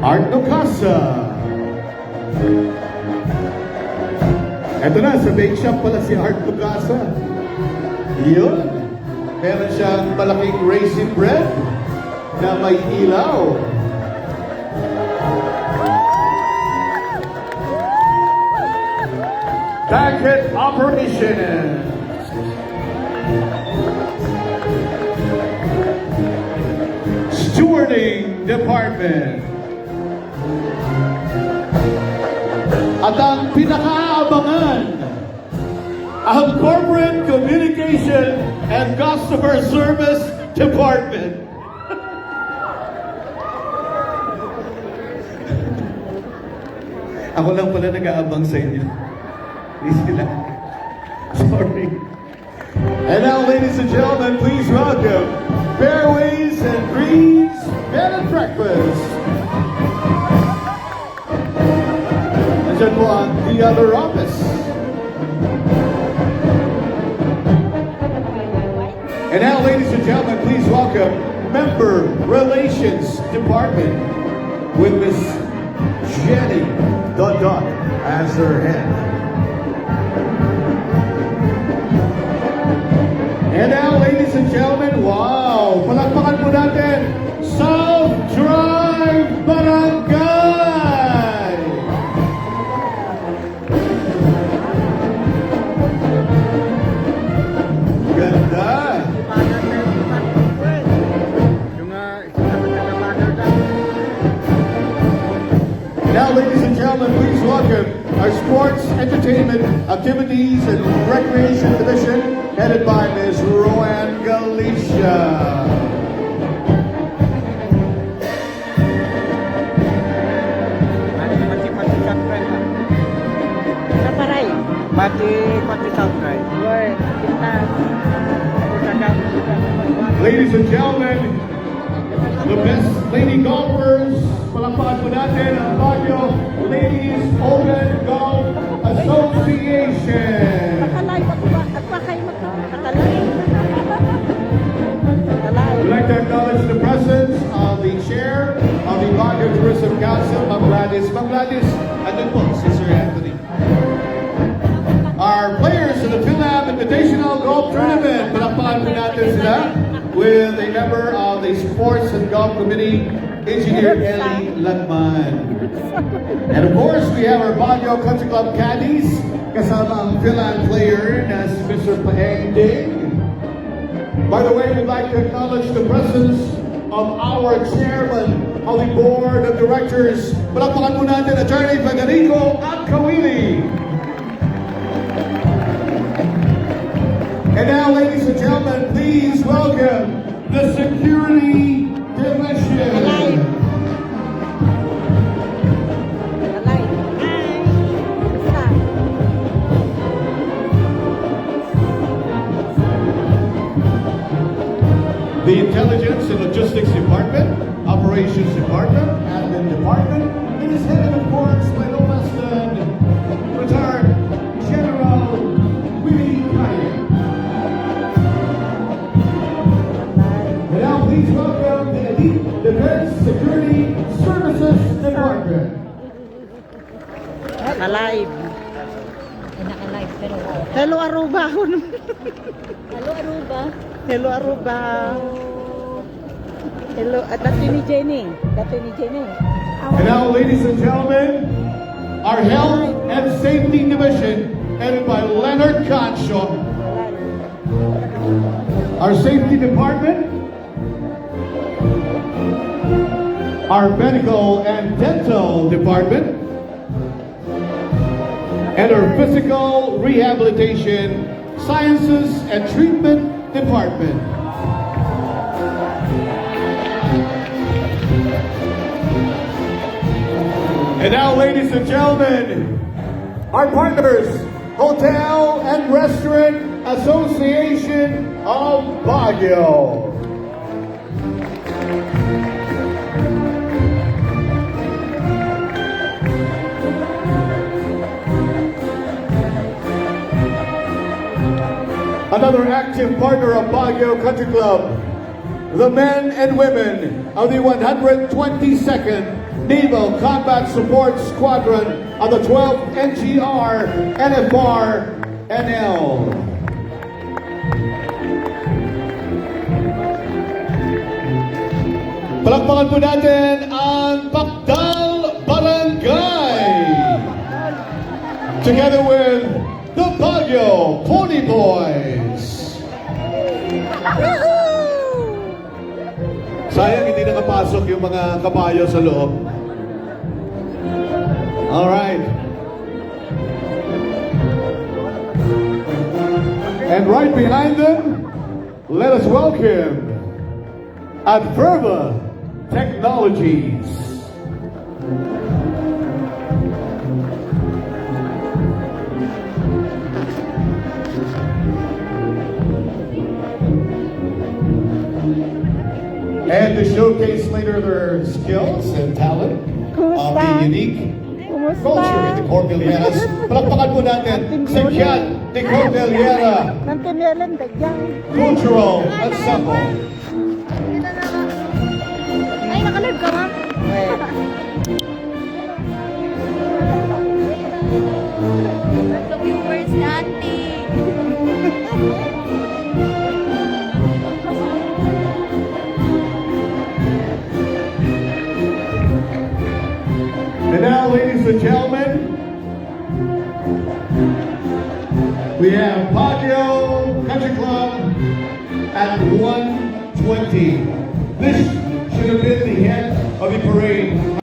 Art Nocasa. Eto na, sa bake shop pala si Art Nocasa. Yun. Meron siyang malaking raisin bread na may ilaw. Packet operation. Stewarding department. At ang pinakaabangan, ang corporate communication and customer service department. Ako lang pala nag-aabang sa inyo. Please sila. Sorry. And now, ladies and gentlemen, please welcome Fairways and Greens Bed and Breakfast. Nandiyan po ang The Other Office. And now, ladies and gentlemen, please welcome Member Relations Department with Miss Jenny Dot as her head. And now, ladies and gentlemen, wow! Palakpakan po natin, South Drive Barangay! Ganda! Now, ladies and gentlemen, please welcome our Sports, Entertainment, Activities, and Recreation Division, headed by Ms. Roanne Galicia. Ladies and gentlemen, the best lady golfers, palakpakan po natin ang Baguio Ladies Open Golf Association. We'd like to acknowledge the presence of the chair of the Baguio Tourism Council, Ma'am Gladys. Ma'am Gladys, andun po si Sir Anthony. Our players in the Philab Invitational Golf Tournament, palakpakan po natin sila with a member of the Sports and Golf Committee, Engineer Ellie Latman. And of course, we have our Baguio Country Club caddies, kasama ang Philab player na si Mr. Paeng Ding. By the way, we'd like to acknowledge the presence of our chairman of the board of directors. Palakpakan po natin, Attorney Federico Acawili. And now, ladies and gentlemen, please welcome the Security Division. The Intelligence and Logistics Department, Operations Department, Admin Department, it is headed, of course, by no less than retired General Willie Kaya. And now please welcome the Elite Defense Security Services Department. Alive. Naka-live pero Hello Aruba. Hello Aruba. Hello Aruba. Hello at dati ni Jenny. And now, ladies and gentlemen, our Health and Safety Division, headed by Leonard Concho. Our Safety Department, our Medical and Dental Department, and our Physical Rehabilitation, Sciences and Treatment Department. And now, ladies and gentlemen, our partners, Hotel and Restaurant Association of Baguio. Another active partner of Baguio Country Club, the men and women of the 122nd Naval Combat Support Squadron of the 12th NGR NFR NL. Palakpakan po natin ang Bakdal Barangay. Together with the Baguio Pony Boys. Sayang hindi nakapasok yung mga kabayo sa loob. Alright. And right behind them, let us welcome Adverba Technologies. And to showcase later their skills and talent of the unique culture in the Cordilleras. Palakpakan po natin si Kiat de Cordillera Ng tinilan, dagyang. Cultural Ensemble. Ay, nakalive ka, ma'am. The viewers dati. And now, ladies and gentlemen, we have Baguio Country Club at 1:20. This should have been the head of the parade.